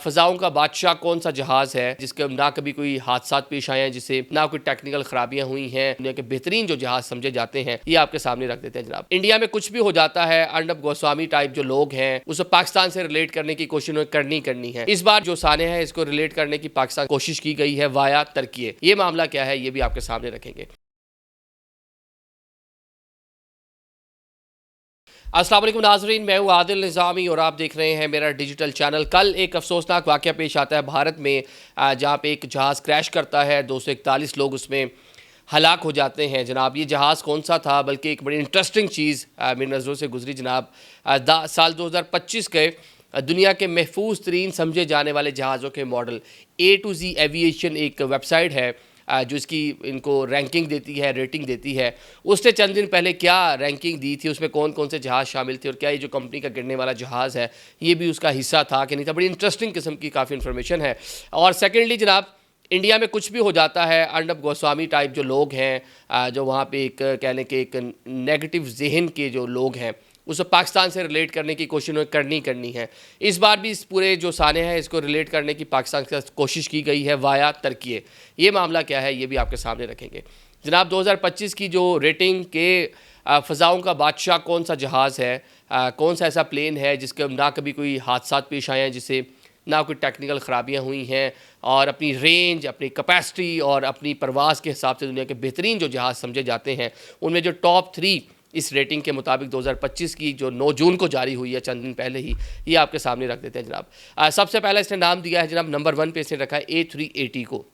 फ़ज़ाओं का बादशाह कौन सा जहाज़ है जिसके ना कभी कोई हादसा पेश आए हैं, जिसे ना कोई टेक्निकल खराबियां हुई हैं, दुनिया के बेहतरीन जो जहाज़ समझे जाते हैं, ये आपके सामने रख देते हैं जनाब। इंडिया में कुछ भी हो जाता है, अर्नब गोस्वामी टाइप जो लोग हैं उसे पाकिस्तान से रिलेट करने की कोशिश करनी है। इस बार जो साने है इसको रिलेट करने की पाकिस्तान कोशिश की गई है वाया तरकिये। ये मामला क्या है ये भी आपके सामने रखेंगे। अस्सलाम वालेकुम नाज़रीन, मैं हूँ आदिल निज़ामी और आप देख रहे हैं मेरा डिजिटल चैनल। कल एक अफसोसनाक वाक़या पेश आता है भारत में, जहाँ पे एक जहाज़ क्रैश करता है, 241 लोग उसमें हलाक हो जाते हैं जनाब। ये जहाज़ कौन सा था, बल्कि एक बड़ी इंटरेस्टिंग चीज़ मेरी नज़रों से गुजरी जनाब। साल 2025 के दुनिया के महफूज तरीन समझे जाने वाले जहाज़ों के model A to Z aviation एक वेबसाइट है जो इसकी इनको रैंकिंग देती है, रेटिंग देती है। उसने चंद दिन पहले क्या रैंकिंग दी थी, उसमें कौन कौन से जहाज़ शामिल थे और क्या ये जो कंपनी का गिरने वाला जहाज़ है ये भी उसका हिस्सा था कि नहीं था। बड़ी इंटरेस्टिंग किस्म की काफ़ी इन्फॉर्मेशन है। और सेकेंडली जनाब, इंडिया में कुछ भी हो जाता है, अर्नब गोस्वामी टाइप जो लोग हैं, जो वहाँ पे एक कह लें कि एक नेगेटिव जहन के जो लोग हैं उसे पाकिस्तान से रिलेट करने की कोशिश करनी है। इस बार भी इस पूरे जो साने हैं इसको रिलेट करने की पाकिस्तान के साथ कोशिश की गई है वाया तरकिये। ये मामला क्या है ये भी आपके सामने रखेंगे जनाब। 2025 की जो रेटिंग के फ़ज़ाओं का बादशाह कौन सा जहाज़ है, कौन सा ऐसा प्लेन है जिसके ना कभी कोई हादसा पेश आए हैं, जिसे ना कोई टेक्निकल ख़राबियाँ हुई हैं, और अपनी रेंज, अपनी कैपेसिटी और अपनी परवाज़ के हिसाब से दुनिया के बेहतरीन जो जहाज़ समझे जाते हैं, उनमें जो टॉप 3 इस रेटिंग के मुताबिक 2025 की जो 9 जून को जारी हुई है, चंद दिन पहले ही, ये आपके सामने रख देते हैं जनाब। सबसे पहला इसने नाम दिया है जनाब, नंबर 1 पे इसने रखा है A380 को।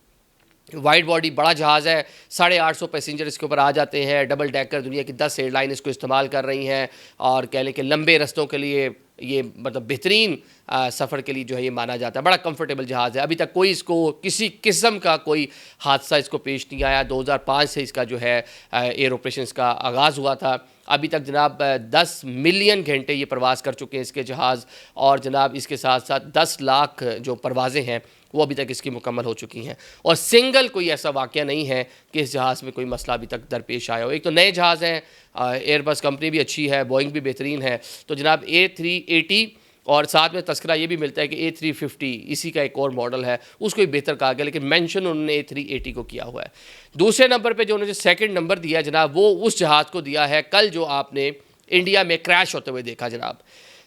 वाइड बॉडी बड़ा जहाज़ है, 850 पैसेंजर इसके ऊपर आ जाते हैं, डबल डेकर, दुनिया की 10 एयरलाइन इसको इस्तेमाल कर रही हैं, और कह लें कि लंबे रस्तों के लिए ये मतलब बेहतरीन सफ़र के लिए जो है ये माना जाता है। बड़ा कंफर्टेबल जहाज़ है। अभी तक कोई इसको किसी किस्म का कोई हादसा इसको पेश नहीं आया। 2005 से इसका जो है एयर ऑपरेशंस का आगाज़ हुआ था। अभी तक जनाब 10 मिलियन घंटे ये प्रवास कर चुके हैं इसके जहाज़, और जनाब इसके साथ साथ 10 लाख जो परवाज़ें हैं वो अभी तक इसकी मुकम्मल हो चुकी हैं। और सिंगल कोई ऐसा वाक़या नहीं है कि इस जहाज़ में कोई मसला अभी तक दरपेश आया हो। एक तो नए जहाज़ हैं, एयरबस कंपनी भी अच्छी है, बोइंग भी बेहतरीन है। तो जनाब A380, और साथ में तस्करा ये भी मिलता है कि A350 इसी का एक और मॉडल है, उसको भी बेहतर कहा गया, लेकिन मेंशन उन्होंने A380 को किया हुआ है। दूसरे नंबर पे जो उन्होंने सेकंड नंबर दिया है जनाब, वो उस जहाज़ को दिया है कल जो आपने इंडिया में क्रैश होते हुए देखा जनाब,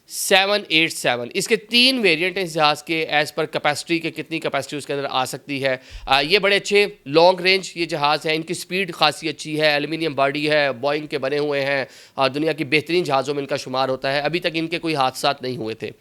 787। इसके 3 वेरिएंट हैं इस जहाज़ के, एज़ पर कैपेसिटी के कितनी कैपेसिटी उसके अंदर आ सकती है। ये बड़े अच्छे लॉन्ग रेंज ये जहाज़ हैं, इनकी स्पीड खासी अच्छी है, एल्युमिनियम बॉडी है, बोइंग के बने हुए हैं, और दुनिया की बेहतरीन जहाज़ों में इनका शुमार होता है। अभी तक इनके कोई हादसा नहीं हुए थे।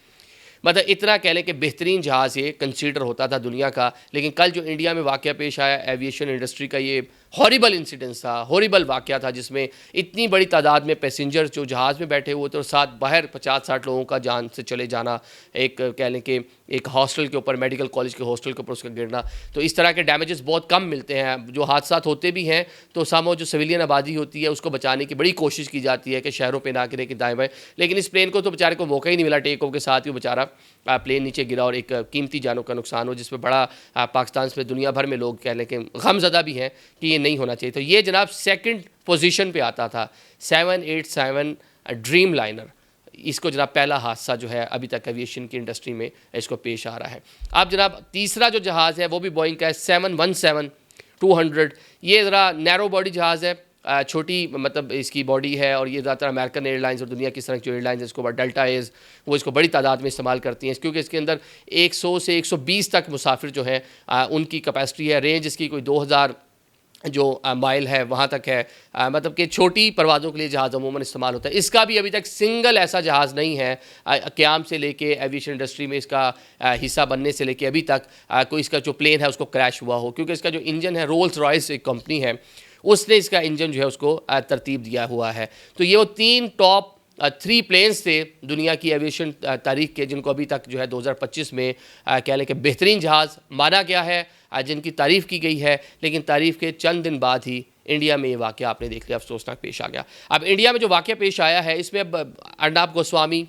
मतलब इतना कह लें कि बेहतरीन जहाज़ ये कंसीडर होता था दुनिया का। लेकिन कल जो इंडिया में वाक़या पेश आया, एविएशन इंडस्ट्री का ये हॉरिबल इंसिडेंस था, हॉरिबल वाक़या था, जिसमें इतनी बड़ी तादाद में पैसेंजर जो जहाज़ में बैठे हुए थे और साथ बाहर 50-60 लोगों का जान से चले जाना, एक कह लें कि एक हॉस्टल के ऊपर, मेडिकल कॉलेज के हॉस्टल के ऊपर उसका गिरना। तो इस तरह के डैमेजेस बहुत कम मिलते हैं। जो हादसा होते भी हैं तो सामो जो सिविलियन आबादी होती है उसको बचाने की बड़ी कोशिश की जाती है कि शहरों पर ना गिरे कि दाएँ बाएँ। लेकिन इस प्लेन को तो बेचारे को मौका ही नहीं मिला टेक ऑफ के साथ ही, वो बेचारा प्लेन नीचे गिरा और एक कीमती जानों का नुकसान हो, जिसमें बड़ा पाकिस्तान में दुनिया भर में लोग कह लें कि गमज़दा भी हैं कि ये नहीं होना चाहिए। तो ये जनाब सेकंड पोजीशन पे आता था 787 ड्रीम लाइनर। इसको जनाब पहला हादसा जो है अभी तक एविएशन की इंडस्ट्री में इसको पेश आ रहा है। अब जनाब तीसरा जो जहाज़ है वो भी बोइंग का है, 717-200। ये ज़रा नैरो बॉडी जहाज़ है, छोटी मतलब इसकी बॉडी है, और ये ज़्यादातर अमेरिकन एयरलाइंस और दुनिया की तरह जो एयरलाइंस है इसको बाद डेल्टा एज वो इसको बड़ी तादाद में इस्तेमाल करती हैं, क्योंकि इसके अंदर 100 से 120 तक मुसाफिर जो हैं उनकी कैपेसिटी है। रेंज इसकी कोई 2000 जो माइल है वहाँ तक है। मतलब कि छोटी परवाज़ों के लिए जहाज़ अमूमन इस्तेमाल होता है। इसका भी अभी तक सिंगल ऐसा जहाज़ नहीं है क़याम से लेके एविएशन इंडस्ट्री में इसका हिस्सा बनने से लेके अभी तक कोई इसका जो प्लेन है उसको क्रैश हुआ हो, क्योंकि इसका जो इंजन है, रोल्स रॉयस एक कंपनी है उसने इसका इंजन जो है उसको तरतीब दिया हुआ है। तो ये वो 3 टॉप 3 प्लेन्स थे दुनिया की एविएशन तारीख के, जिनको अभी तक जो है 2025 में कह लें कि बेहतरीन जहाज़ माना गया है, जिनकी तारीफ़ की गई है। लेकिन तारीफ़ के चंद दिन बाद ही इंडिया में ये वाक़या आपने देख लिया, अफसोसनाक पेश आ गया। अब इंडिया में जो वाक़या पेश आया है इसमें अब अर्नब गोस्वामी,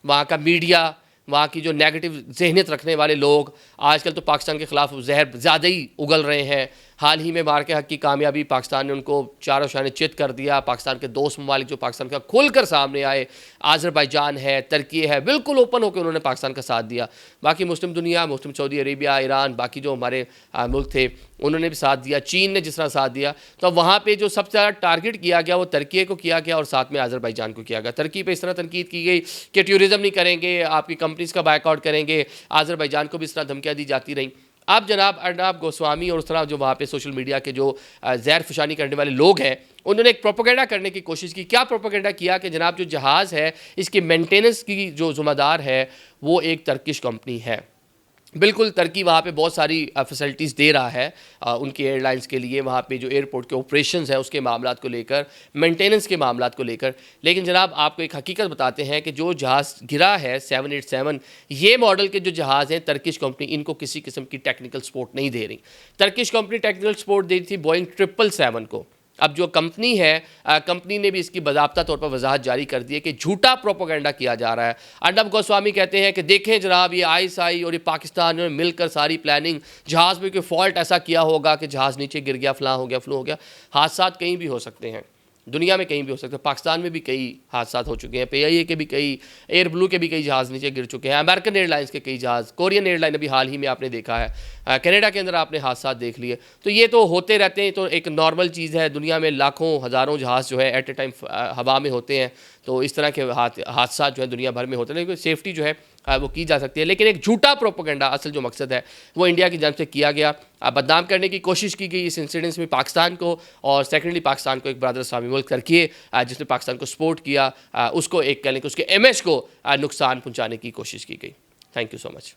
वहाँ का मीडिया, वहाँ की जो नेगेटिव जहनीत रखने वाले लोग आजकल तो पाकिस्तान के ख़िलाफ़ जहर ज़्यादा ही उगल रहे हैं। हाल ही में मार के हक की कामयाबी, पाकिस्तान ने उनको चारों शाने चित कर दिया। पाकिस्तान के दोस्त ममालिक जो पाकिस्तान का खुलकर सामने आए, आज़रबाईजान है, तुर्की है, बिल्कुल ओपन होकर उन्होंने पाकिस्तान का साथ दिया। बाकी मुस्लिम दुनिया, मुस्लिम सऊदी अरेबिया, ईरान, बाकी जो हमारे मुल्क थे उन्होंने भी साथ दिया, चीन ने जिस तरह साथ दिया। तो वहाँ पे जो सबसे ज़्यादा टारगेट किया गया वो तुर्की को किया गया और साथ में आज़रबाईजान को किया गया। तुर्की पे इस तरह तनकीद की गई कि टूरिज़्म नहीं करेंगे, आपकी कंपनीज़ का बायकआउट करेंगे। आज़रबाईजान को भी इस तरह धमकियाँ दी जाती रहीं। अब जनाब अर्नब गोस्वामी और उस तरह जो वहाँ पे सोशल मीडिया के जो ज़हर फशानी करने वाले लोग हैं, उन्होंने एक प्रोपेगेंडा करने की कोशिश की। क्या प्रोपेगेंडा किया कि जनाब जो जहाज़ है इसकी मेंटेनेंस की जो ज़िम्मेदार है वो एक टर्किश कंपनी है। बिल्कुल तुर्की वहाँ पे बहुत सारी फैसिलिटीज़ दे रहा है उनकी एयरलाइंस के लिए, वहाँ पे जो एयरपोर्ट के ऑपरेशंस हैं उसके मामलात को लेकर, मेंटेनेंस के मामलात को लेकर। लेकिन जनाब आपको एक हकीकत बताते हैं कि जो जहाज़ गिरा है 787, ये मॉडल के जो जहाज़ हैं तुर्किश कंपनी इनको किसी किस्म की टेक्निकल सपोर्ट नहीं दे रही। तुर्किश कंपनी टेक्निकल सपोर्ट दे रही थी बोइंग 777 को। अब जो कंपनी है, कंपनी ने भी इसकी बाज़ाब्ता तौर पर वजाहत जारी कर दी है कि झूठा प्रोपेगेंडा किया जा रहा है। अर्नब गोस्वामी कहते हैं कि देखें जनाब ये आईएसआई और ये पाकिस्तान ने मिलकर सारी प्लानिंग, जहाज़ में कोई फॉल्ट ऐसा किया होगा कि जहाज़ नीचे गिर गया, फलां हो गया, फ्लू हो गया। हादसा कहीं भी हो सकते हैं, दुनिया में कहीं भी हो सकते हैं। पाकिस्तान में भी कई हादसा हो चुके हैं, PIA के भी कई, एयर ब्लू के भी कई जहाज़ नीचे गिर चुके हैं, अमेरिकन एयरलाइंस के कई जहाज़, कोरियन एयरलाइन अभी हाल ही में आपने देखा है, कनाडा के अंदर आपने हादसा देख लिए। तो ये तो होते रहते हैं, तो एक नॉर्मल चीज़ है। दुनिया में लाखों हज़ारों जहाज़ जो है एट ए टाइम हवा में होते हैं, तो इस तरह के हादसा जो है दुनिया भर में होते हैं। लेकिन सेफ्टी जो है वो की जा सकती है। लेकिन एक झूठा प्रोपेगेंडा असल जो मकसद है वो इंडिया की जानब से किया गया, बदनाम करने की कोशिश की गई इस इंसिडेंस में पाकिस्तान को, और सेकेंडली पाकिस्तान को एक बरादर इस्लामी मुल्क करके जिसने पाकिस्तान को सपोर्ट किया, उसको एक कह लें कि उसके इमेज को नुकसान पहुँचाने की कोशिश की गई। Thank you so much.